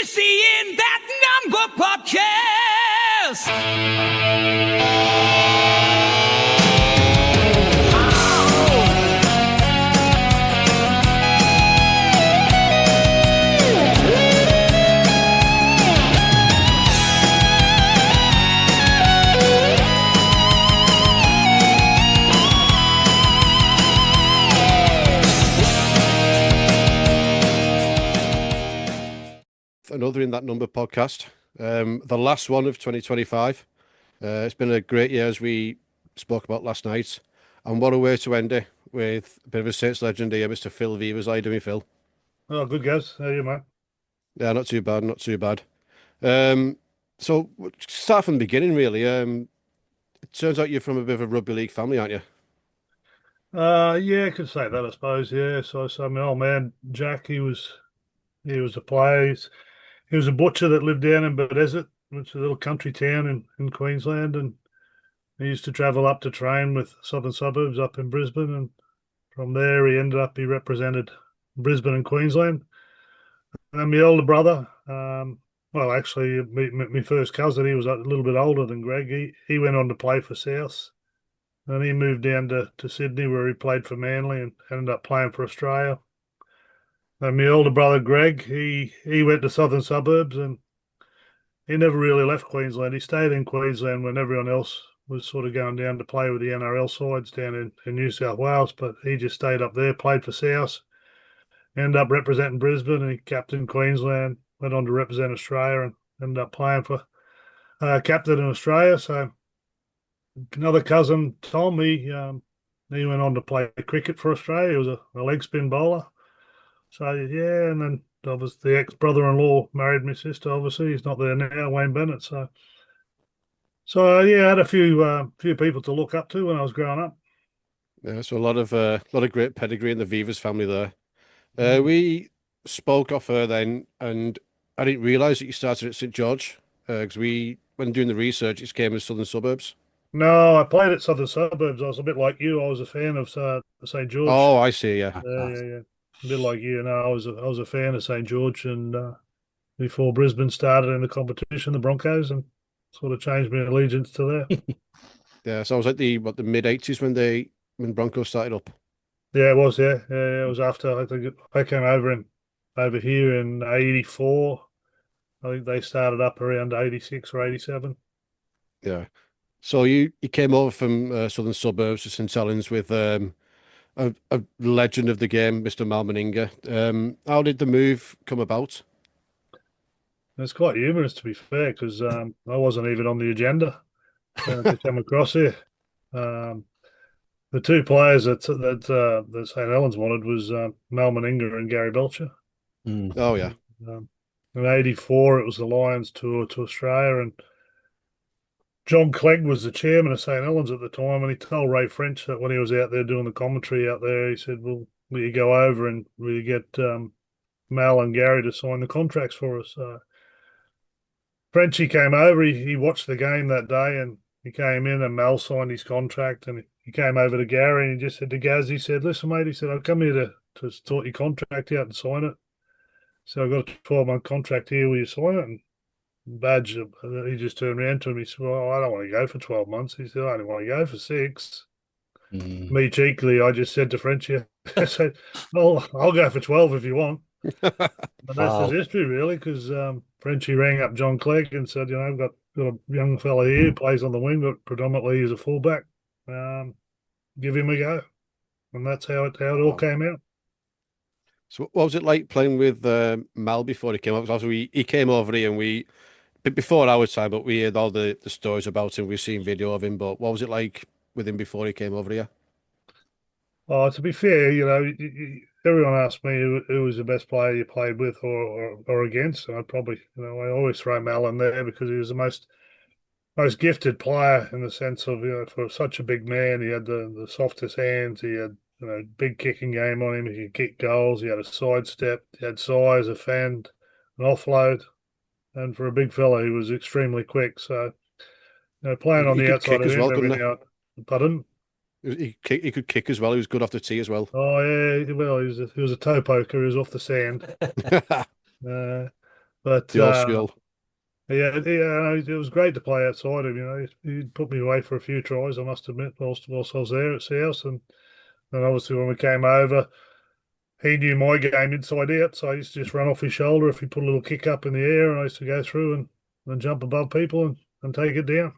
seeing that number podcast. Another In That Number podcast, the last one of 2025. It's been a great year, as we spoke about last night, and what a way to end it with a bit of a Saints legend here, Mr. Phil Veivers. How you doing, Phil? Oh, good guys. How are you, mate? Yeah, not too bad, not too bad. So start from the beginning, really. It turns out you're from a bit of a rugby league family, aren't you? Yeah, I could say that, I suppose. Yeah. So my old man Jack, he was a player. He was a butcher that lived down in Bedesset, which is a little country town in Queensland, and he used to travel up to train with Southern Suburbs up in Brisbane, and from there he represented Brisbane and Queensland. And my older brother, well, actually, my first cousin, he was a little bit older than Greg. He went on to play for South. And he moved down to Sydney, where he played for Manly and ended up playing for Australia. And my older brother Greg, he went to Southern Suburbs, and he never really left Queensland. He stayed in Queensland when everyone else was sort of going down to play with the NRL sides down in New South Wales, but he just stayed up there, played for South, ended up representing Brisbane, and he captained Queensland, went on to represent Australia, and ended up playing for captain in Australia. So another cousin, Tom, he went on to play cricket for Australia. He was a leg spin bowler. So yeah, and then obviously the ex-brother-in-law married my sister. Obviously, he's not there now, Wayne Bennett. So yeah, I had a few people to look up to when I was growing up. Yeah, so a lot of great pedigree in the Veivers family there. We spoke off her then, and I didn't realise that you started at St George, because when doing the research, it came as Southern Suburbs. No, I played at Southern Suburbs. I was a bit like you. I was a fan of St George. Oh, I see. Yeah. Yeah. A bit like you. No, I was a fan of St George, and before Brisbane started in the competition, the Broncos, and sort of changed my allegiance to there. Yeah. So I was like the mid-80s when Broncos started up. Yeah, it was. Yeah. It was after I think I came over here in '84. I think they started up around '86 or '87. Yeah. So you came over from Southern Suburbs to St Helens with a legend of the game, Mr. Mal Meninga. How did the move come about? It's quite humorous, to be fair, because I wasn't even on the agenda to come across here. The two players that St Helens wanted was Mal Meninga and Gary Belcher. Oh yeah. In '84, it was the Lions tour to Australia, and John Clegg was the chairman of St Helens at the time, and he told Ray French that when he was out there doing the commentary out there, he said, "Well, will you go over and will you get Mal and Gary to sign the contracts for us?" Frenchie came over. He watched the game that day, and he came in, and Mal signed his contract, and he came over to Gary, and he just said to Gaz, he said, "Listen, mate," he said, "I've come here to sort your contract out and sign it. So I've got a 12-month contract here. Will you sign it?" And Badge, he just turned around to him. He said, "Well, I don't want to go for 12 months." He said, "I only want to go for 6." Me cheekily, I just said to Frenchie, I said, "Well, I'll go for 12 if you want." And that's the history, really, because Frenchie rang up John Clegg and said, "I've got a young fella here who plays on the wing, but predominantly he's a fullback. Give him a go." And that's how it all came out. So what was it like playing with Mal before he came over? Because he came over here, and before our time, but we heard all the stories about him. We've seen video of him, but what was it like with him before he came over here? Oh, to be fair, everyone asked me who was the best player you played with or against, and I'd probably, I always throw Mal in there because he was the most gifted player in the sense of, for such a big man, he had the softest hands, he had, big kicking game on him, he could kick goals, he had a sidestep, he had size, a fend, an offload, and for a big fella, he was extremely quick. So, playing on He the could outside kick of as him well, every couldn't he? now. Pardon? He could kick as well. He was good off the tee as well. Oh yeah, well, he was a toe poker. He was off the sand. Uh, But The old school. yeah, it was great to play outside him. He put me away for a few tries, I must admit, whilst I was there at South. And obviously when we came over, he knew my game inside out. So I used to just run off his shoulder if he put a little kick up in the air, and I used to go through and jump above people and take it down.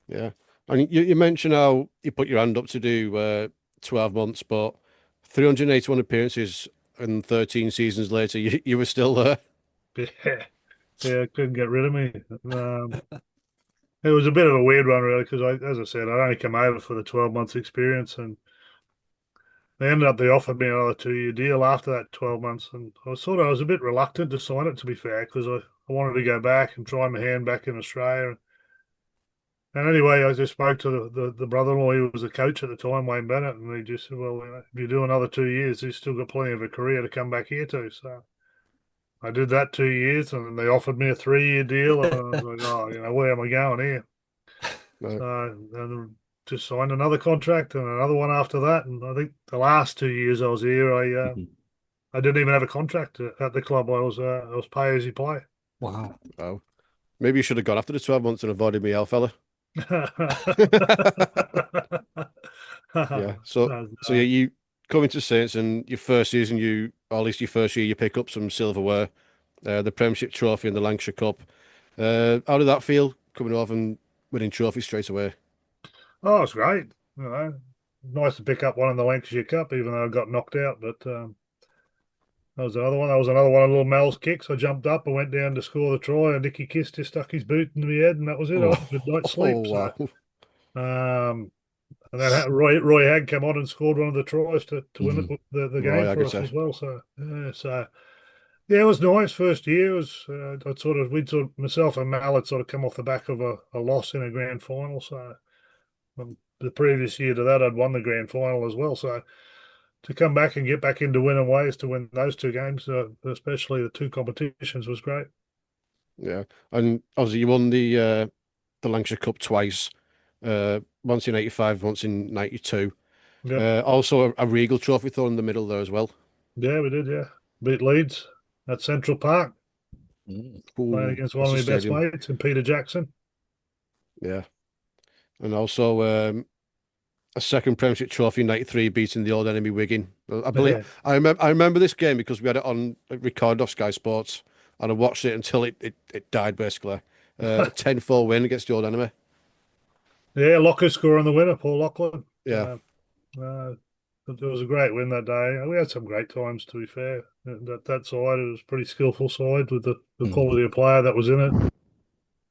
Yeah. And you mentioned how you put your hand up to do 12 months, but 381 appearances and 13 seasons later, you were still there. Yeah, yeah, couldn't get rid of me. Um, it was a bit of a weird one, really, because as I said, I only come over for the 12 months experience, and they offered me another 2 year deal after that 12 months, and I was a bit reluctant to sign it, to be fair, because I wanted to go back and try my hand back in Australia. And anyway, I just spoke to the brother-in-law. He was a coach at the time, Wayne Bennett, and he just said, "Well, if you do another 2 years, he's still got plenty of a career to come back here to." So I did that 2 years, and then they offered me a 3 year deal, and I was like, "Oh, where am I going here?" Right. So and just signed another contract and another one after that. And I think the last 2 years I was here, Mhm. I didn't even have a contract at the club. I was pay as you play. Wow. Oh, maybe you should have gone after the 12 months and avoided me, fella. Yeah. So yeah, No. you come into Saints and your first season, or at least your first year, you pick up some silverware, the Premiership trophy and the Lancashire Cup. How did that feel coming over and winning trophies straight away? Oh, it's great. Nice to pick up one in the Lancashire Cup, even though I got knocked out. But that was another one. That was another one of little Mel's kicks. I jumped up and went down to score the try, and Nicky Kiss just stuck his boot into my head, and that was it. I had a good night's Oh sleep. So, wow. um, and then Roy Hag came on and scored one of the tries to win Mhm. the Roy game for us Agatha. as well. Yeah, it was nice. First year was myself and Mal had sort of come off the back of a loss in a grand final. So the previous year to that, I'd won the grand final as well. So to come back and get back into winning ways to win those two games, especially the two competitions, was great. Yeah. And obviously you won the Lancashire Cup twice. Once in 85, once in 92. Yep. Also a Regal trophy thrown in the middle there as well. Yeah, we did. Yeah, beat Leeds at Central Park, Mm. playing Ooh, against one what's of the my best stadium? mates, and Peter Jackson. Yeah. And also a second Premiership trophy in 93 beating the old enemy Wigan. I believe Yeah. I remember this game because we had it on record off Sky Sports and I watched it until it died basically. A 10-4 win against the old enemy. Yeah, Locker scoring the winner, Paul Lachlan. Yeah. Uh, it was a great win that day. We had some great times, to be fair. That side, it was a pretty skillful side with the Mm. quality of player that was in it.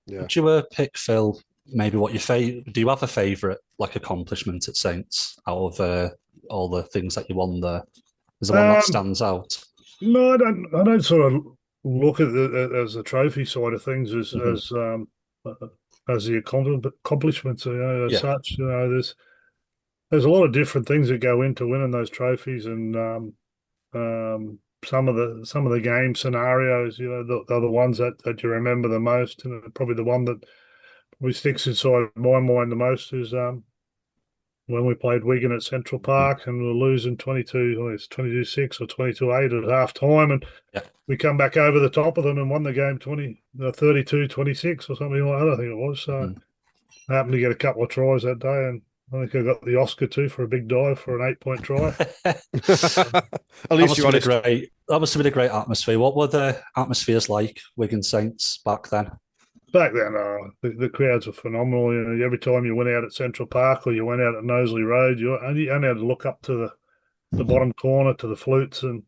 Yeah. Would you pick, Phil, maybe what your do you have a favourite like accomplishment at Saints out of all the things that you won there? Is there one that Um, stands out? no, I don't. I don't sort of look at it as the trophy side of things Mhm. as the accomplishments. As Yeah. such. There's a lot of different things that go into winning those trophies, and some of the game scenarios, are the ones that you remember the most. And probably the one that probably sticks inside my mind the most is when we played Wigan at Central Mm. Park and we were losing 22-6 or 22-8 at half time, and Yeah. we come back over the top of them and won the game 32-26 or something like that, I think it was. So Mhm. I happened to get a couple of tries that day, and I think I got the Oscar too for a big dive for an 8 point try. At least you're honest. That must have been a great atmosphere. What were the atmospheres like, Wigan Saints back then? Back then, the crowds were phenomenal. Every time you went out at Central Park or you went out at Knowsley Road, you only had to look up to the bottom corner to the flutes, and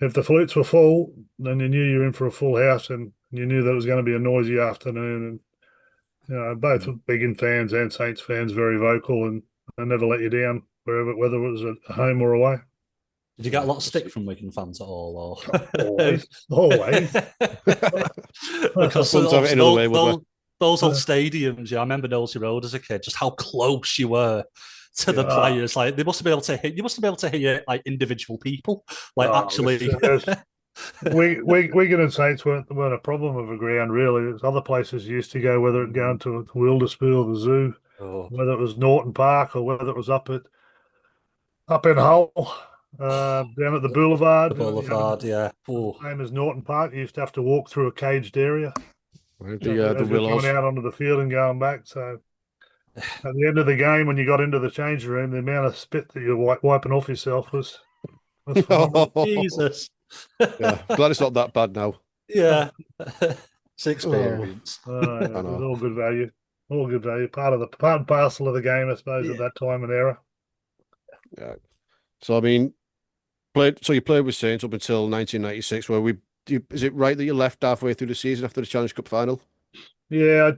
if the flutes were full, then you knew you were in for a full house, and you knew that it was going to be a noisy afternoon. And both Wigan fans and Saints fans very vocal, and they never let you down whether it was at home or away. Did you get a lot of stick from Wigan fans at all, or Always, always. because Wouldn't have it obviously any other way, would we? those old stadiums? Yeah, I remember Knowsley Road as a kid. Just how close you were to the Yeah. players. Like they must have been able to hear. You must have been able to hear like individual people. Like actually, Wigan and Saints weren't a problem of a ground really. There's other places you used to go, whether it going to Wilderspool, the zoo, oh, whether it was Norton Park, or whether it was up in Hull. down at the Boulevard. The Boulevard, yeah. Oh, Same as Norton Park. You used to have to walk through a caged area Right, as the you're Willows. coming out onto the field and going back. So at the end of the game, when you got into the changing room, the amount of spit that you're wiping off yourself was phenomenal. Jesus. Yeah, glad it's not that bad now. Yeah. It's Oh, experience. Yeah, I it was know. all good value. All good value. Part and parcel of the game, I suppose, at Yeah. that time and era. Yeah. So I mean, played. So you played with Saints up until 1996. Is it right that you left halfway through the season after the Challenge Cup final? Yeah,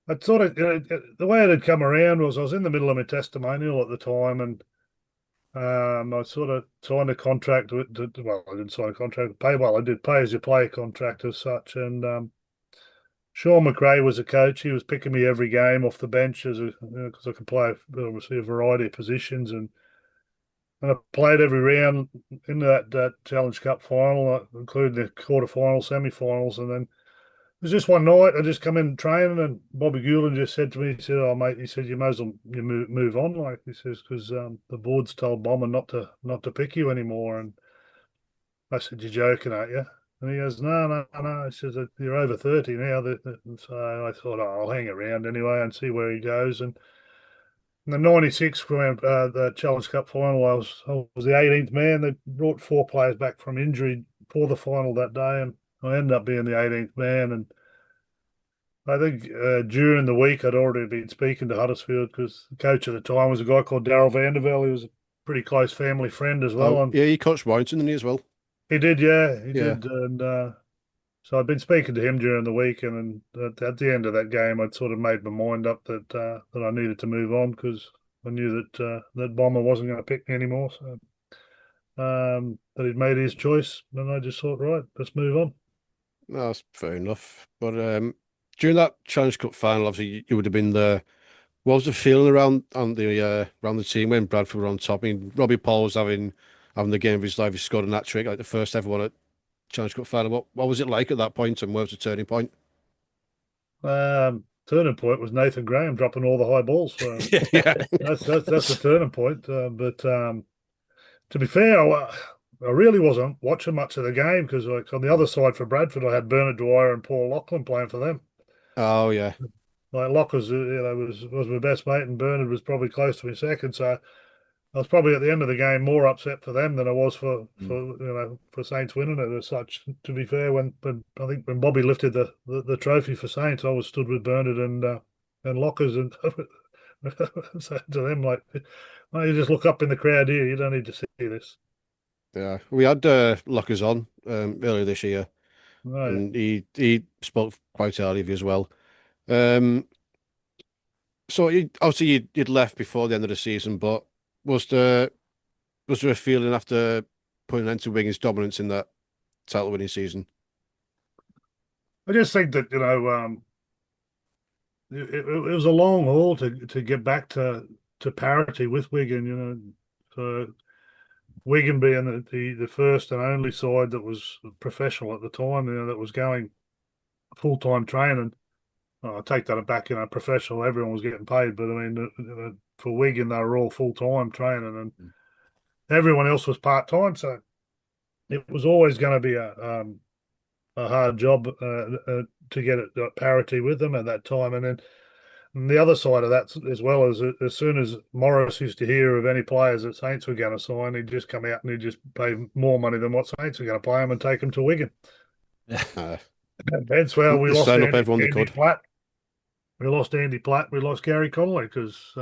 I sort of the way it had come around was I was in the middle of my testimonial at the time, and I sort of signed a contract with. Well, I didn't sign a contract. I did pay as you play contract as such, and Sean McRae was a coach. He was picking me every game off the bench because I could play obviously a variety of positions, and I played every round in that Challenge Cup final, including the quarterfinals, semi-finals, and then it was just one night. I just come in training, and Bobby Goulding just said to me, he said, "Oh mate," he said, "you may as well move on," like he says, because the board's told Bomber not to pick you anymore. And I said, "You're joking, aren't you?" And he goes, "No, no, no." He says, "You're over 30 now." So I thought, oh, I'll hang around anyway and see where he goes. And in the '96 the Challenge Cup final, I was the 18th man. They brought 4 players back from injury for the final that day, and I ended up being the 18th man. And I think during the week I'd already been speaking to Huddersfield because the coach at the time was a guy called Darryl Vandervelde. He was a pretty close family friend as well. Oh, And yeah, you coached Warrington, didn't he, as well? he did, yeah, he Yeah. did. And so I'd been speaking to him during the week, and at the end of that game, I'd sort of made my mind up that I needed to move on because I knew that Bomber wasn't going to pick me anymore. So that he'd made his choice, and I just thought, right, let's move on. No, that's fair enough. But during that Challenge Cup final, obviously you would have been there. What was the feeling around the team when Bradford were on top? I mean, Robbie Paul was having the game of his life. He scored a hat trick, like the first ever one at Challenge Cup final. What was it like at that point, and where was the turning point? Turning point was Nathan Graham dropping all the high balls for him. Yeah, That's the turning point. But to be fair, I really wasn't watching much of the game because like on the other side for Bradford, I had Bernard Dwyer and Paul Lachlan playing for them. oh yeah, Like Lock was my best mate, and Bernard was probably close to me second. So I was probably at the end of the game more upset for them than I was for Saints winning it as such. To be fair, when I think when Bobby lifted the trophy for Saints, I was stood with Bernard and Lockers and said to them like, "Well, you just look up in the crowd here. You don't need to see this." yeah. We had Lockers on earlier this year, Right. and he spoke quite highly of you as well. Um, so obviously you'd left before the end of the season, but was there was there a feeling after putting an end to Wigan's dominance in that title winning season? I just think that it was a long haul to get back to parity with Wigan. So Wigan being the first and only side that was professional at the time, that was going full time training. I take that back. Professional, everyone was getting paid, but I mean, for Wigan, they were all full time training, and everyone else was part time. So it was always going to be a hard job to get it at parity with them at that time. And then and the other side of that as well is as soon as Morris used to hear of any players that Saints were going to sign, he'd just come out and he'd just pay more money than what Saints were going to pay him and take him to Wigan. Uh, And hence where we they lost signed up everyone they Andy could. Platt. We lost Andy Platt. We lost Gary Connolly because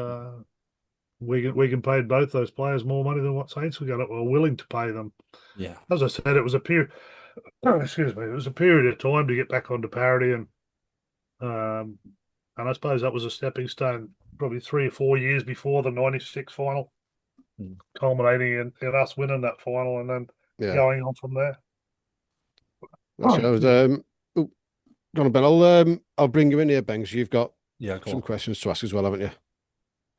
Wigan paid both those players more money than what Saints were willing to pay them. Yeah. As I said, it was a period. Excuse me. It was a period of time to get back onto parity, and I suppose that was a stepping stone. Probably 3 or 4 years before the '96 final, culminating in us winning that final and then Yeah, going on from there. that's it. I was, oh, go on, Ben. I'll bring you in here, Ben, 'cause you've got Yeah, go some on. questions to ask as well, haven't you?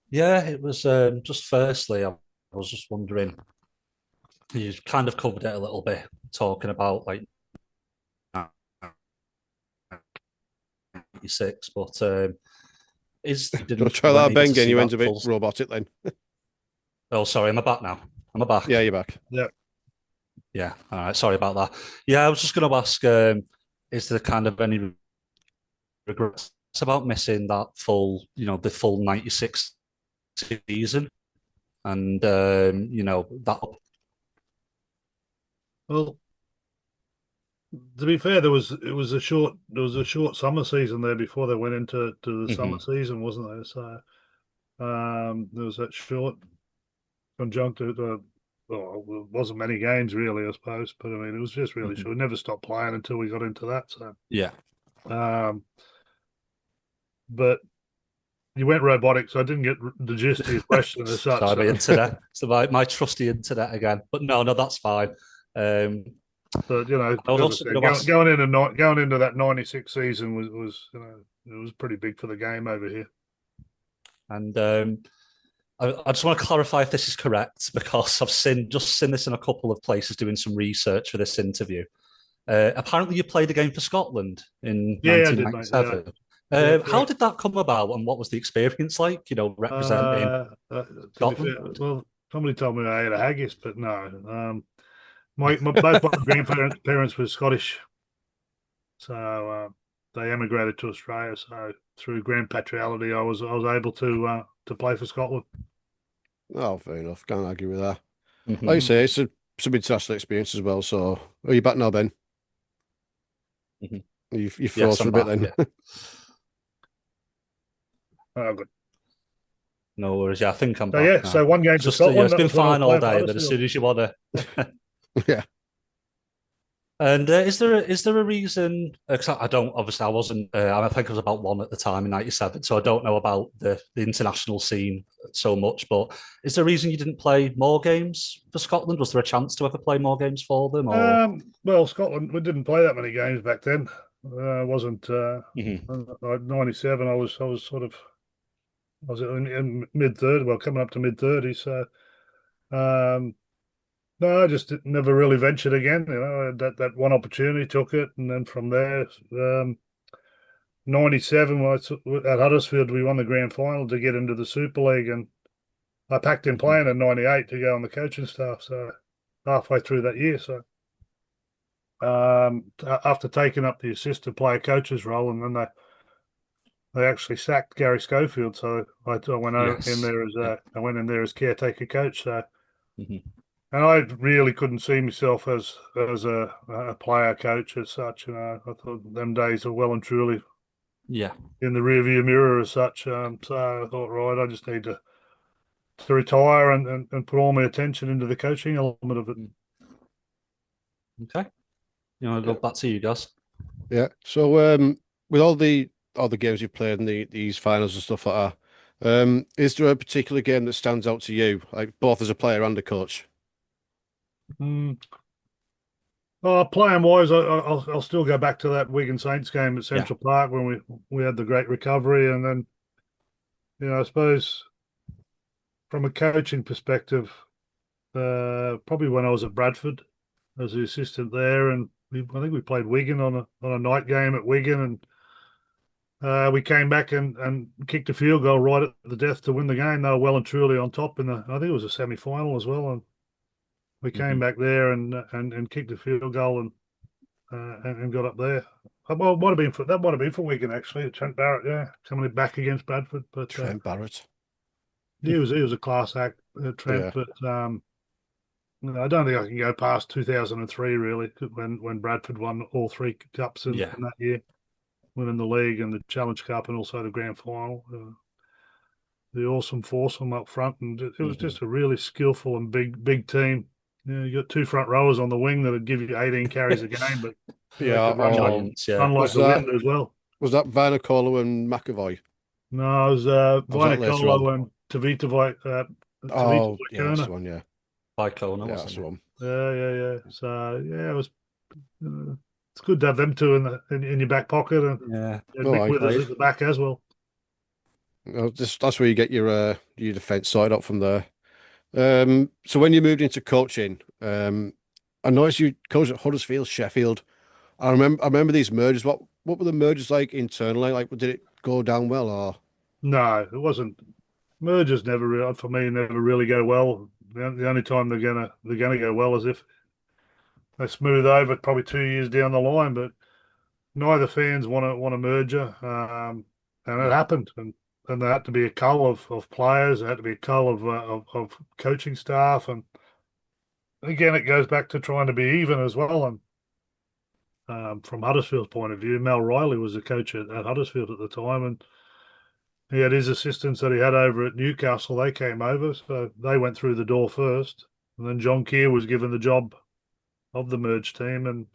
Yeah, it was just firstly, I was just wondering, you kind of covered it a little bit, talking about like 96, but is Do you didn't want to try you weren't that, able Ben? to Again, see you went that a bit full. robotic then. Oh, sorry, am I back now? Am I back? Yeah, you're back. Yeah. All right. Sorry about that. Yeah, I was just going to ask, is there kind of any regrets about missing that full, the full 96 season? And, that. Well, to be fair, there was a short summer season there before they went into the summer Mhm, season, wasn't there? So there was that short conjunctive. Well, it wasn't many games really, I suppose, but I mean, it was just really mhm. short. We never stopped playing until we got into that. So, Yeah. but you went robotic, so I didn't get the gist of your question as such. Sorry, So, my internet. So my trusty internet again. But no, that's fine. Um, but I was as I also said, going to ask, going into that '96 season was it was pretty big for the game over here. and I just want to clarify if this is correct because I've seen this in a couple of places doing some research for this interview. Apparently, you played a game for Scotland in Yeah, I did, mate. Yeah, 1997. yeah, How correct. did that come about, and what was the experience like? Representing To be fair, Scotland. well, somebody told me I had a haggis, but no. Both my grandparents were Scottish, so they emigrated to Australia. So through grandpatriality, I was able to play for Scotland. Oh, fair enough. Can't argue with that. Like you Mhm, say, it's some international experience as well. So, are you back now, Ben? mhm. You froze Yes, for I'm a bit back. then. Yeah, Oh, good. no worries. Yeah, I think I'm So back yeah, now. so one game It's for just Scotland. it's That been was when I was fine all playing for day, and then as Huddersfield. soon as you want to. Yeah. And is there a reason? Because I don't obviously I wasn't. I think I was about one at the time in '97, so I don't know about the international scene so much. But is there a reason you didn't play more games for Scotland? Was there a chance to ever play more games for them? Or Well, Scotland, we didn't play that many games back then. Wasn't Mhm, 97. I was sort of I was in mid third, well, coming up to mid 30s. So um, no, I just never really ventured again. That one opportunity took it, and then from there, 97 at Huddersfield, we won the grand final to get into the Super League, and I packed in mhm, playing in 98 to go on the coaching staff. So halfway through that year, so. After taking up the assistant player coach's role, and then they actually sacked Gary Schofield. So I went in yes, there as yeah, I went in there as caretaker coach. So mhm, and I really couldn't see myself as a player coach as such. I thought them days are well and truly yeah. in the rearview mirror as such. So I thought, right, I just need to retire and put all my attention into the coaching element of it. Mm. Okay, Yeah. go back to you guys. Yeah. So, with all the games you've played in these finals and stuff like that, is there a particular game that stands out to you, like both as a player and a coach? Mm. Playing wise, I'll still go back to that Wigan Saints game at Yeah. Central Park when we had the great recovery, and then I suppose from a coaching perspective, probably when I was at Bradford as the assistant there, and I think we played Wigan on a night game at Wigan, and we came back and kicked a field goal right at the death to win the game. They were well and truly on top I think it was a semi final as well, and we came Mhm. back there and kicked a field goal and got up there. Well, that might have been for Wigan actually. Trent Barrett, yeah, coming back against Bradford, but Trent Barrett. he was a class act, Trent. Yeah. But I don't think I can go past 2003 really, when Bradford won all three cups Yeah. in that year, winning the league and the Challenge Cup and also the grand final. The awesome foursome up front, and it was Mhm. just a really skillful and big team. You got two front rowers on the wing that'd give you 18 carries a game, but they Yeah. could run Giants, yeah. like Was the that wind as well. was that Vanacola and McAvoy? No, it was Or was that later on? Vinacolo and Tavita Oh, yeah, that's the Vaikona. one. Yeah. By Kona, Yeah, that's wasn't the it? one. Yeah. So yeah, it was. It's good to have them two in your back pocket, and Yeah. Mick No, Withers at the back as well. that's where you get your defense side up from there. So when you moved into coaching, I noticed you coached at Huddersfield, Sheffield. I remember these mergers. What were the mergers like internally? Like, did it go down well or? No, it wasn't. Mergers never really, for me, never really go well. The only time they're gonna go well is if they smooth over probably 2 years down the line. But neither fans want a merger, and it happened. And there had to be a cull of players. There had to be a cull of coaching staff, and again, it goes back to trying to be even as well. And from Huddersfield's point of view, Mel Riley was the coach at Huddersfield at the time, and he had his assistants that he had over at Newcastle. They came over, so they went through the door first, and then John Keir was given the job of the merged team, and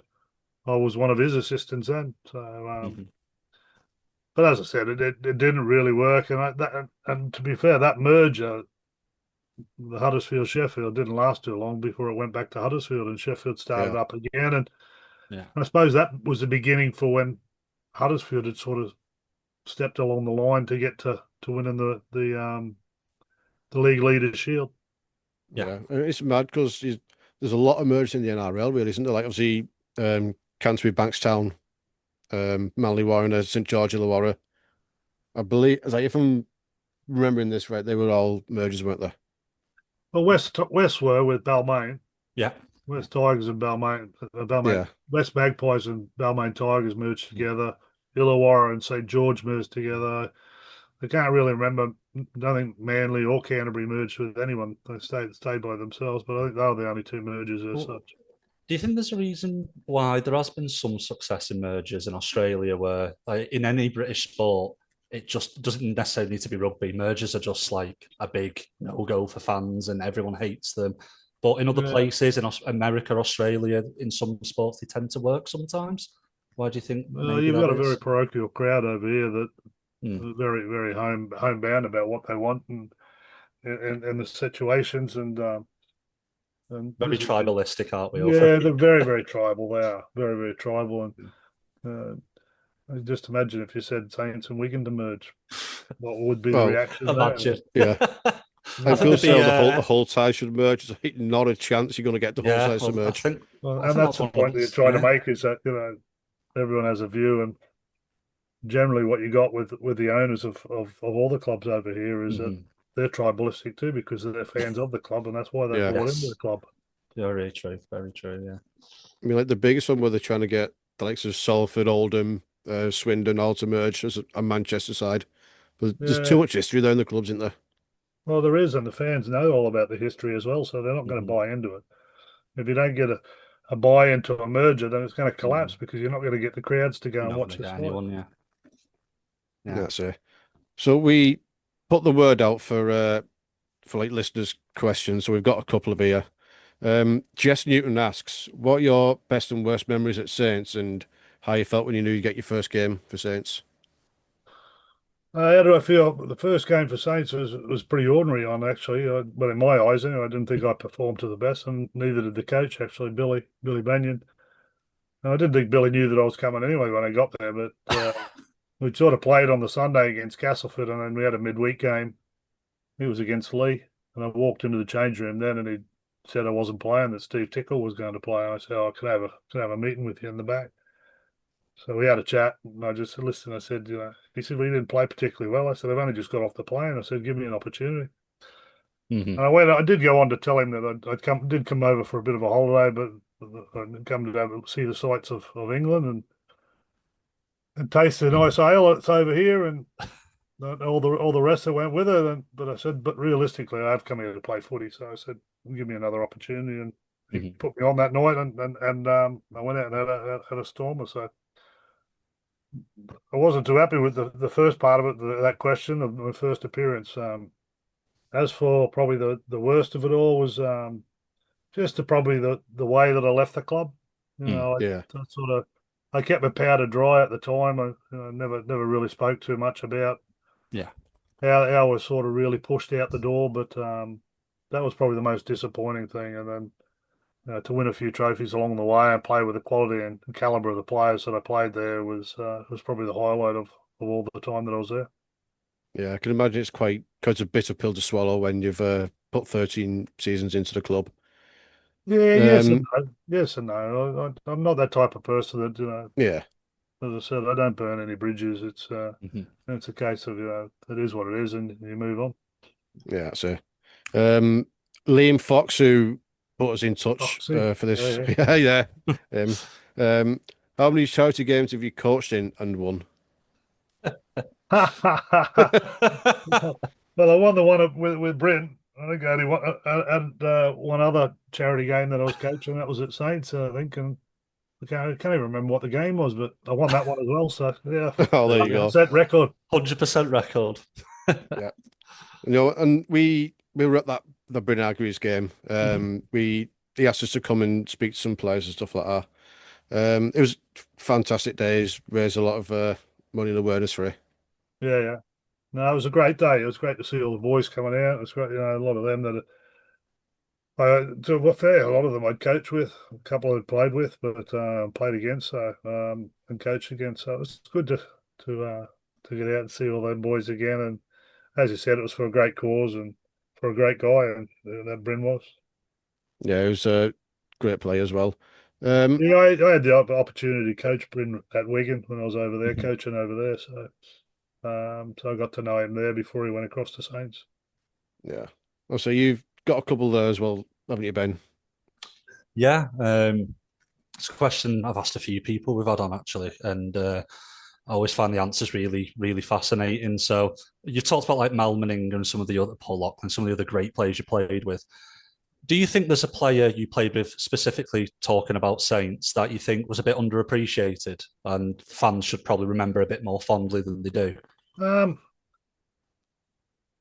I was one of his assistants then. So, but as I said, it didn't really work, and to be fair, that merger, the Huddersfield Sheffield, didn't last too long before it went back to Huddersfield, and Sheffield started up again, and I suppose that was the beginning for when Huddersfield had sort of stepped along the line to get to winning the league leaders shield. Yeah, it's mad because there's a lot of mergers in the NRL, really, isn't there? Like obviously, Canterbury, Bankstown, Manly Warriors, St George Illawarra. I believe, like, if I'm remembering this right, they were all mergers, weren't they? Well, West were with Balmain. Yeah. West Tigers and Balmain. West Magpies and Balmain Tigers merged together. Illawarra and St George merged together. I can't really remember. I don't think Manly or Canterbury merged with anyone. They stayed by themselves, but I think they were the only two mergers as such. Do you think there's a reason why there has been some success in mergers in Australia where, like, in any British sport, it just doesn't necessarily need to be rugby. Mergers are just like a big no-go for fans and everyone hates them. But in other places, in America, Australia, in some sports, they tend to work sometimes. Why do you think? You've got a very parochial crowd over here that are very, very homebound about what they want and the situations and very tribalistic, aren't we? Yeah, they're very, very tribal. They are very, very tribal. And just imagine if you said Saints and Wigan to merge, what would be the reaction? Imagine, yeah. I feel the whole tie should merge. It's like not a chance you're going to get the whole size to merge. And that's the point that you're trying to make is that everyone has a view, and generally what you got with the owners of all the clubs over here is that they're tribalistic too because they're fans of the club, and that's why they're brought into the club. Very true, very true. Yeah, I mean, like the biggest one where they're trying to get the likes of Salford, Oldham, Swindon all to merge as a Manchester side, but there's too much history there in the clubs, isn't there? Well, there is, and the fans know all about the history as well, so they're not going to buy into it. If you don't get a buy into a merger, then it's going to collapse because you're not going to get the crowds to go and watch the sport. That's it. So we put the word out for like listeners' questions. So we've got a couple of here. Jess Newton asks, "What are your best and worst memories at Saints, and how you felt when you knew you get your first game for Saints?" How do I feel? The first game for Saints was pretty ordinary on actually. Well, in my eyes, anyway, I didn't think I performed to the best, and neither did the coach actually, Billy Benyon. And I didn't think Billy knew that I was coming anyway when I got there, but we sort of played on the Sunday against Castleford, and then we had a midweek game. He was against Lee, and I walked into the change room then, and he said I wasn't playing, that Steve Tickle was going to play. And I said, "Oh, I could have a meeting with you in the back." So we had a chat, and I just said, "Listen," I said, he said, "We didn't play particularly well." I said, "I've only just got off the plane." I said, "Give me an opportunity." And I did go on to tell him that I did come over for a bit of a holiday, but I'd come to see the sights of England and taste the nice ale that's over here, and all the rest that went with it. But I said, but realistically, I have come here to play footy. So I said, give me another opportunity, and he put me on that night, and I went out and had a stormer. So I wasn't too happy with the first part of it, that question of my first appearance. As for probably the worst of it all was just probably the way that I left the club. I kept my powder dry at the time. I never really spoke too much about how I was sort of really pushed out the door, but that was probably the most disappointing thing. And then to win a few trophies along the way and play with the quality and caliber of the players that I played there was probably the highlight of all the time that I was there. Yeah, I can imagine it's quite a bitter pill to swallow when you've put 13 seasons into the club. Yeah, yes and no. Yes and no. I'm not that type of person that, Yeah. As I said, I don't burn any bridges. It's a case of, it is what it is, and you move on. Yeah, so Liam Fox, who put us in touch Foxy. for this. Yeah, Yeah, yeah. How many charity games have you coached in and won? yeah. Well, I won the one with Brent. I think I only won, had one other charity game that I was coaching. That was at Saints, I think, and I can't even remember what the game was, but I won that one as well. So yeah, Oh, there you go. set record. 100% record. Yeah. And we were at the Bryn Agrees game. He asked us to come and speak to some players and stuff like that. It was fantastic days. Raised a lot of money and awareness for it. Yeah, yeah. No, it was a great day. It was great to see all the boys coming out. It was great, a lot of them that to what fair, a lot of them I'd coached with, a couple I'd played with, but played against, so and coached against. So it was good to get out and see all them boys again. And as you said, it was for a great cause and for a great guy, and that Bryn was. Yeah, it was a great play as well. Um, Yeah, I had the opportunity to coach Bryn at Wigan when I was over there, coaching over there. So I got to know him there before he went across to Saints. yeah. Also, you've got a couple there as well, haven't you, Ben? Yeah, it's a question I've asked a few people we've had on actually, and I always find the answers really, really fascinating. So you've talked about like Mal Meninga and some of the other Paul Loughlin, some of the other great players you played with. Do you think there's a player you played with, specifically talking about Saints, that you think was a bit underappreciated and fans should probably remember a bit more fondly than they do?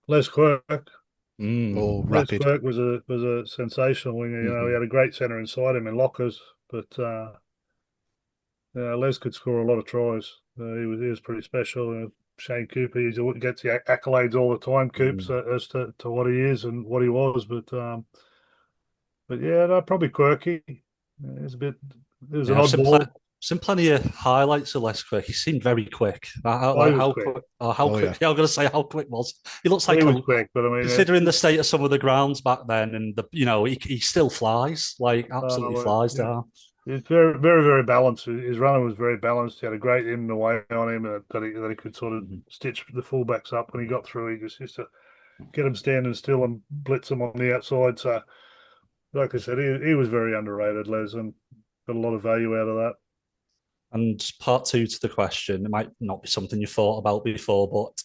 Les Quirk. Oh, Les rapid. Quirk was a sensational winger. He had a great centre inside him in Lockers, but Les could score a lot of tries. He was pretty special. Shane Cooper, he gets the accolades all the time, Coops, as to what he is and what he was. But yeah, no, probably quirky. It was an Yeah, oddball. seen plenty of highlights of Les Quick. He seemed very quick. Oh, he was quick. Quick? How Oh, quick? yeah. Yeah, I'm going to say how quick was. He looks He like was quick, but I mean, considering the state of some of the grounds back then, and he still flies, like absolutely flies yeah. down. He's very, very, very balanced. His running was very balanced. He had a great in and away on him that he could sort of stitch the fullbacks up when he got through. He just used to get him standing still and blitz them on the outside. So, like I said, he was very underrated, Les, and got a lot of value out of that. And part two to the question, it might not be something you thought about before, but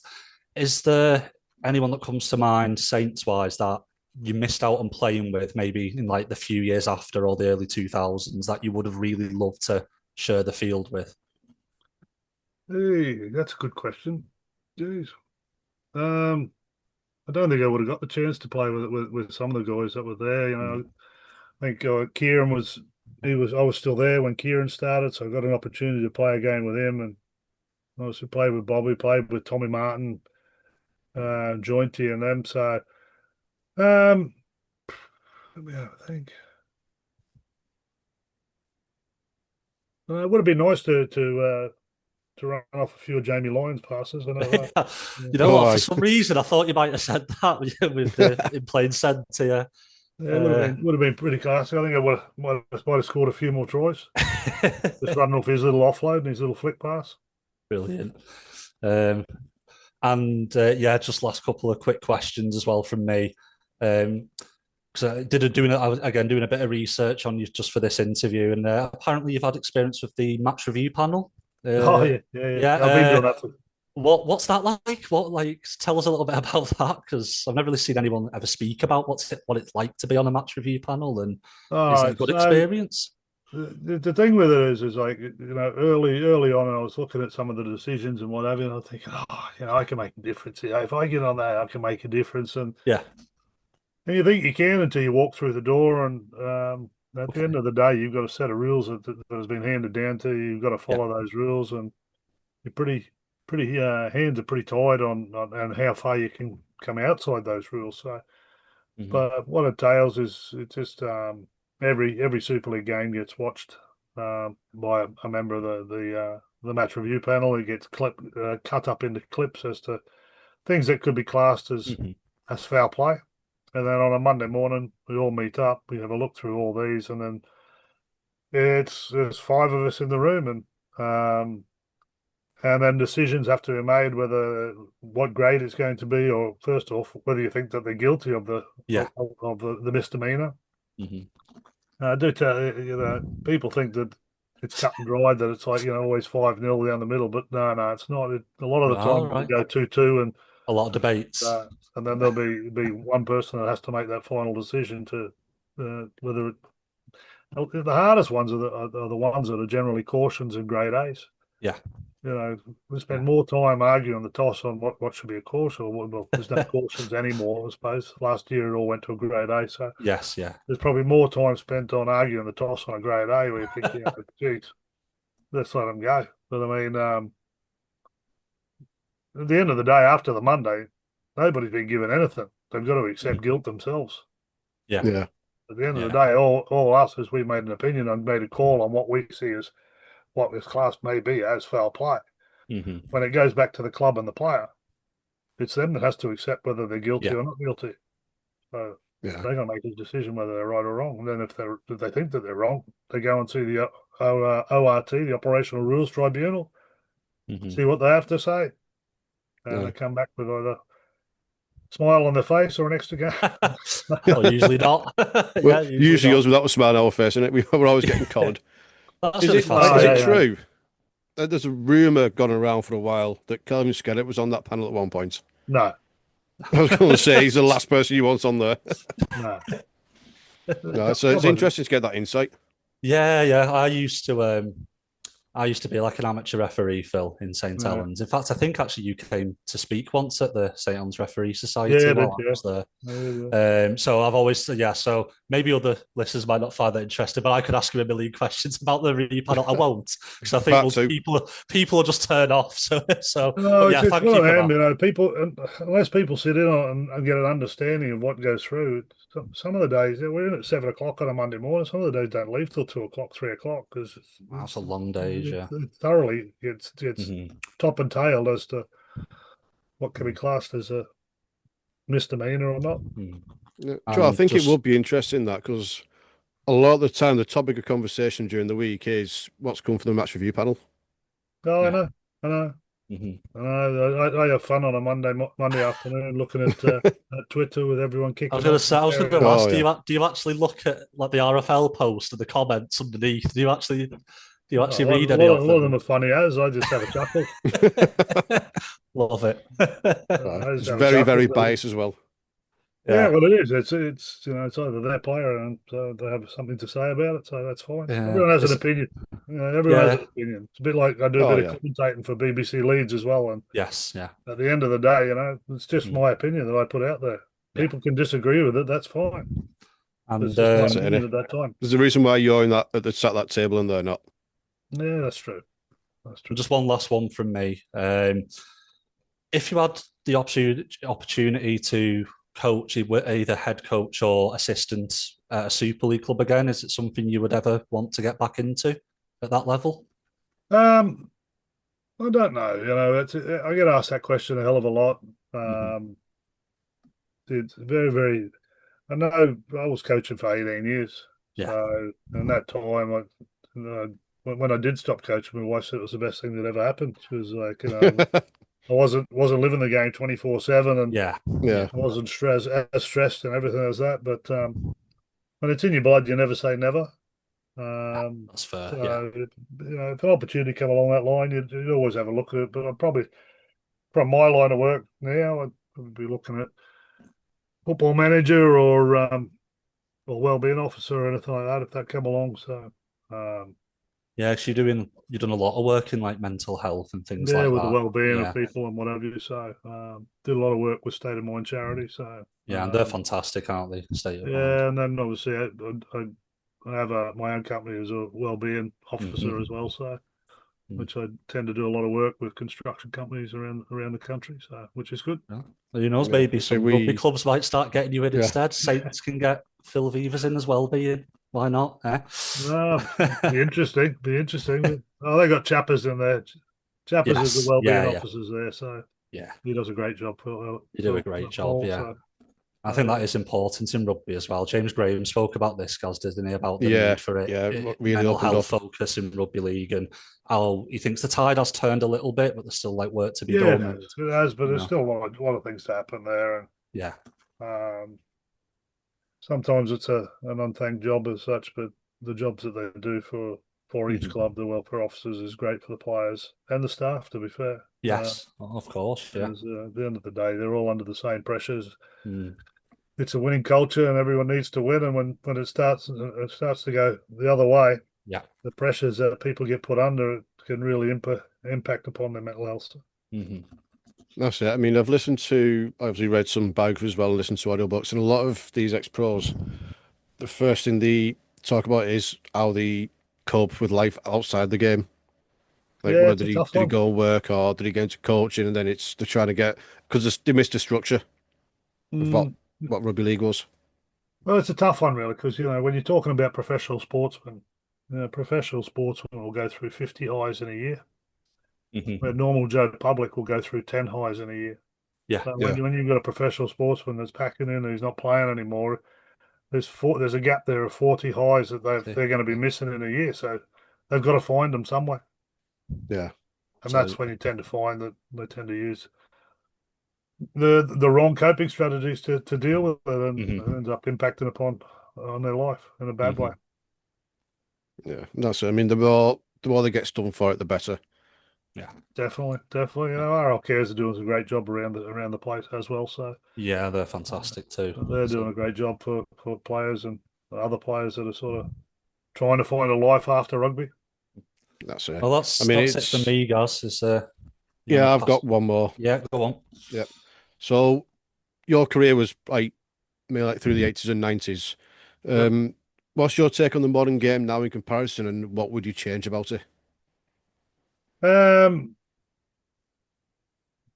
is there anyone that comes to mind, Saints wise, that you missed out on playing with, maybe in like the few years after or the early 2000s, that you would have really loved to share the field with? Hey, that's a good question. Jeez. I don't think I would have got the chance to play with some of the guys that were there. I think Kieran I was still there when Kieran started, so I got an opportunity to play a game with him, and I also played with Bobby, played with Tommy Martin, Jointy, and them. So, let me have a think. It would have been nice to run off a few of Jamie Lyons passes. I know that. You know what? Oh, For some reason, I thought you might have said that with in plain said to you. Yeah, it would have been pretty classy. I think I might have scored a few more tries. Just running off his little offload and his little flick pass. Brilliant. And yeah, just last couple of quick questions as well from me. Because I was again doing a bit of research on you just for this interview, and apparently you've had experience with the match review panel. Oh yeah. I've been doing that for. What's that like? Tell us a little bit about that, because I've never really seen anyone ever speak about what it's like to be on a match review panel, and is it a good experience? The thing with it is like early on, I was looking at some of the decisions and what have you, and I'm thinking, I can make a difference here. If I get on that, I can make a difference. And yeah, and you think you can until you walk through the door, and at the end of the day, you've got a set of rules that has been handed down to you. You've got to follow those rules, and you're pretty hands are pretty tied on how far you can come outside those rules. So, but what it entails is it's just every Super League game gets watched by a member of the match review panel. It gets cut up into clips as to things that could be classed as foul play. And then on a Monday morning, we all meet up. We have a look through all these, and then there's five of us in the room, and and then decisions have to be made whether what grade it's going to be, or first off, whether you think that they're guilty of the of the misdemeanor. I do tell you, people think that it's cut and dried, that it's like always 5-0 down the middle, but no, it's not. A lot of the time right. it'll go 2-2, and a lot of debates, and then there'll be one person that has to make that final decision to whether it. The hardest ones are the ones that are generally cautions and grade A's. Yeah. We spend more time arguing the toss on what should be a caution, or well, there's no cautions anymore, I suppose. Last year it all went to a grade A, so yes, yeah. there's probably more time spent on arguing the toss on a grade A, where you think, geez, let's let them go. But I mean, at the end of the day, after the Monday, nobody's been given anything. They've got to accept guilt themselves. Yeah. At the end of the day, all us, as we made an opinion and made a call on what we see as what this class may be as foul play. When it goes back to the club and the player, it's them that has to accept whether they're guilty or not guilty. So they're going to make a decision whether they're right or wrong. And then if they think that they're wrong, they go and see the ORT, the Operational Rules Tribunal, see what they have to say, and they come back with either smile on their face or an extra game. Well, usually not. usually us without a smile on our face, isn't it? We're always getting collared. Is it true? There's a rumour gone around for a while that Kelvin Skerritt was on that panel at one point. No. I was going to say he's the last person you want on there. No. So it's interesting to get that insight. Yeah. I used to be like an amateur referee, Phil, in St. Helens. In fact, I think actually you came to speak once at the St. Helens Referee Society while I was there. So I've always, so maybe other listeners might not find that interesting, but I could ask you a million questions about the review panel. I won't, because I think people will just turn off. So it's one of them, people, unless people sit in on and get an understanding of what goes through. Some of the days we're in at 7 o'clock on a Monday morning. Some of the days don't leave till 2 o'clock, 3 o'clock, because that's a long day. Thoroughly, it's top and tail as to what can be classed as a misdemeanor or not. Joe, I think it would be interesting that, because a lot of the time the topic of conversation during the week is what's come from the match review panel. I know. I have fun on a Monday afternoon looking at Twitter with everyone kicking. I was going to ask, do you actually look at like the RFL post and the comments underneath? Do you actually read any of them? A lot of them are funny as I just have a chuckle. Love it. It's very, very biased as well. Yeah, well, it is. It's it's either their player and they have something to say about it, so that's fine. Yeah. Everyone has an opinion. Everyone has an opinion. It's a bit like I do a bit of commentating for BBC Leeds as well. And at the end of the day, it's just my opinion that I put out there. People can disagree with it. That's fine. And it's just my opinion at that time. There's a reason why you're in that sat that table and they're not. Yeah, that's true. Just one last one from me. If you had the opportunity to coach, either head coach or assistant at a Super League club again, is it something you would ever want to get back into at that level? I don't know. I get asked that question a hell of a lot. It's very, very. I know I was coaching for 18 years. So in that time, when I did stop coaching, my wife said it was the best thing that ever happened. She was like, I wasn't living the game 24/7, and I wasn't as stressed and everything as that. But when it's in your blood, you never say never. That's fair. If an opportunity come along that line, you'd always have a look at it. But I'd probably, from my line of work now, I'd probably be looking at football manager or wellbeing officer or anything like that if that come along. So. Cause you've done a lot of work in like mental health and things like that. With the well-being of people and whateve you. So did a lot of work with State of Mind charity. So and they're fantastic, aren't they? State of Mind. And then obviously I have my own company as a well-being officer as well. So which I tend to do a lot of work with construction companies around the country. So which is good. Yeah. Who knows? Maybe some rugby clubs might start getting you in instead. Saints can get Phil Veivers in as well-being. Why not? Be interesting. They got Chappers in there. Chappers is the wellbeing officers there, so he does a great job. You do a great job, so. I think that is important in rugby as well. James Graham spoke about this, Gaz, didn't he? About the Yeah, need for it, yeah, really mental opened health up. focus in rugby league, and how he thinks the tide has turned a little bit, but there's still like work to be Yeah, done. And, it has, but you there's know, still a lot of things to happen there, and yeah, sometimes it's an unthanked job as such. But the jobs that they do for each club, the welfare officers, is great for the players and the staff. To be fair, yes, of course, yeah. because at the end of the day, they're all under the same pressures. Mm. It's a winning culture, and everyone needs to win. And when it starts to go the other way, Yeah. the pressures that people get put under, it can really impact upon their mental health. Mm-hmm. That's it. I mean, I've obviously read some biographies as well, and listened to audiobooks, and a lot of these ex-pros, the first thing they talk about is how they cope with life outside the game. Like, Yeah, whether it's a did tough he one. go and work, or did he get into coaching, and then they're trying to get, because they missed the structure of what rugby league was. Well, it's a tough one, really, because when you're talking about professional sportsmen, professional sportsmen will go through 50 highs in a year, Mm-hmm. where normal Joe public will go through 10 highs in a year. Yeah. So Yeah. when you've got a professional sportsman that's packing in and he's not playing anymore, there's a gap there of 40 highs that they're going to be missing in a year. So they've got to find them somewhere, Yeah. and So, that's when you tend to find that they tend to use the wrong coping strategies to deal with it, and it ends up impacting on their life in a bad way. Yeah. That's it. I mean, the more that gets done for it, the better. yeah. Definitely. Our cares are doing a great job around the place as well. So Yeah, they're fantastic too. they're doing a great job for players and other players that are sort of trying to find a life after rugby. That's it. Well, I mean, that's it for me, guys. You yeah, wanna I've pass? got one more. Yeah, go on. Yeah. So your career was like, maybe like through the 80s and 90s. What's your take on the modern game now in comparison, and what would you change about it? From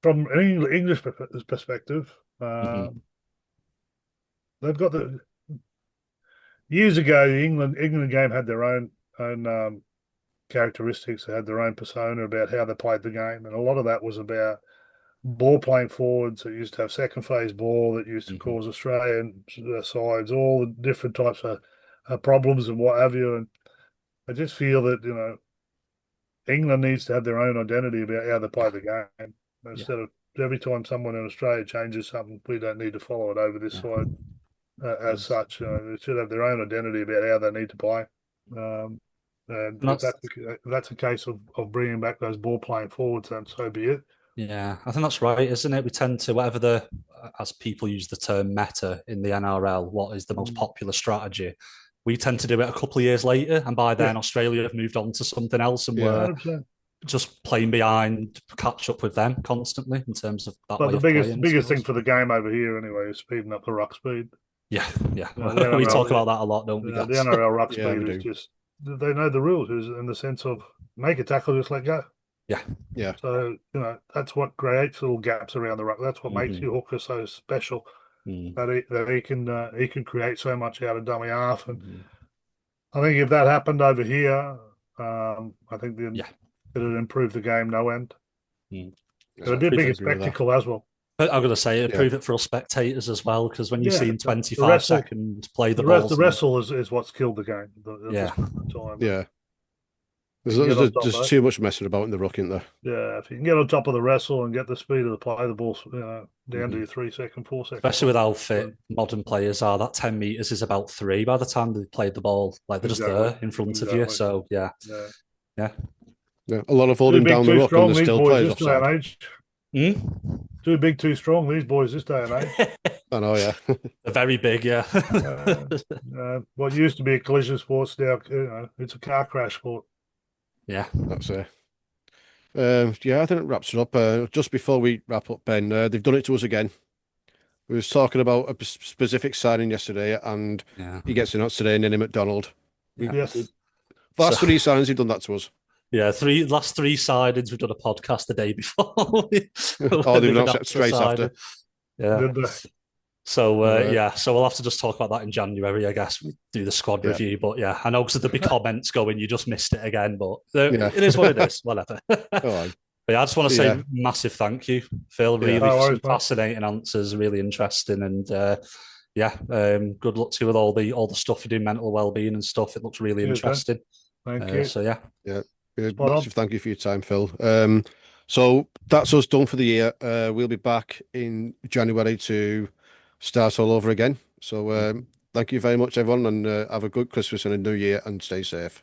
an English perspective, they've got the years ago. The England game had their own characteristics. They had their own persona about how they played the game, and a lot of that was about ball playing forwards. That used to have second phase ball that used to cause Australian sides all the different types of problems and what have you. And I just feel that England needs to have their own identity about how they play the game instead of every time someone in Australia changes something, we don't need to follow it over this side as such. They should have their own identity about how they need to play. And if that's a case of bringing back those ball playing forwards, then so be it. Yeah, I think that's right, isn't it? We tend to, as people use the term meta in the NRL, what is the most popular strategy? We tend to do it a couple of years later, and by then Australia have moved on to something else, and we're 100%. just playing behind to catch up with them constantly in terms of that. But way the of biggest playing, thing for the game over here, anyway, is speeding up the ruck speed. Yeah. We talk about that a lot, don't we, the guys? NRL ruck Yeah, speed we is do. just they know the rules is in the sense of make a tackle, just let go. Yeah. So that's what creates little gaps around the ruck. That's what makes your hooker so special. That he can create so much out of dummy half, and I think if that happened over here, I think then it'd improve the game no end. It'd be a bigger spectacle as well. But I'm going to say, improve it for us spectators as well, because when you see in 25 seconds play the balls, the wrestle is what's killed the game. Yeah. There's too much messing about in the ruck, isn't there? Yeah, if you can get on top of the wrestle and get the speed of the play, the ball down to your 3 second, 4 second. Especially with how fit modern players are, that 10 meters is about 3 by the time they played the ball. Like they're just there in front of you. So yeah. A lot of holding down the ruck, and there's still players offside. Too big, too strong. These boys this day and age. I know, yeah. They're very big, yeah. What used to be a collision sport now, it's a car crash sport. Yeah, that's it. Yeah, I think it wraps it up. Just before we wrap up, Ben, they've done it to us again. We was talking about a specific signing yesterday, and he gets announced today, Nenny McDonald. Yes. Last 3 signings, he've done that to us. Yeah, last 3 signings. We've done a podcast the day before. They've announced it straight after. Yeah. So so we'll have to just talk about that in January, I guess. We do the squad review, but yeah, I know because there'll be comments going, you just missed it again, but it is what it is. Whatever. All right. But yeah, I just want to So, say yeah. massive thank you, Phil. Yeah. Really No worries, some mate. fascinating answers, really interesting, and good luck to you with all the stuff you do, mental well-being and stuff. It looks really Cheers, mate. interesting. Thank you. So yeah, Yeah. Spot on. Massive thank you for your time, Phil. So that's us done for the year. We'll be back in January to start all over again. So thank you very much, everyone, and have a good Christmas and a New Year, and stay safe.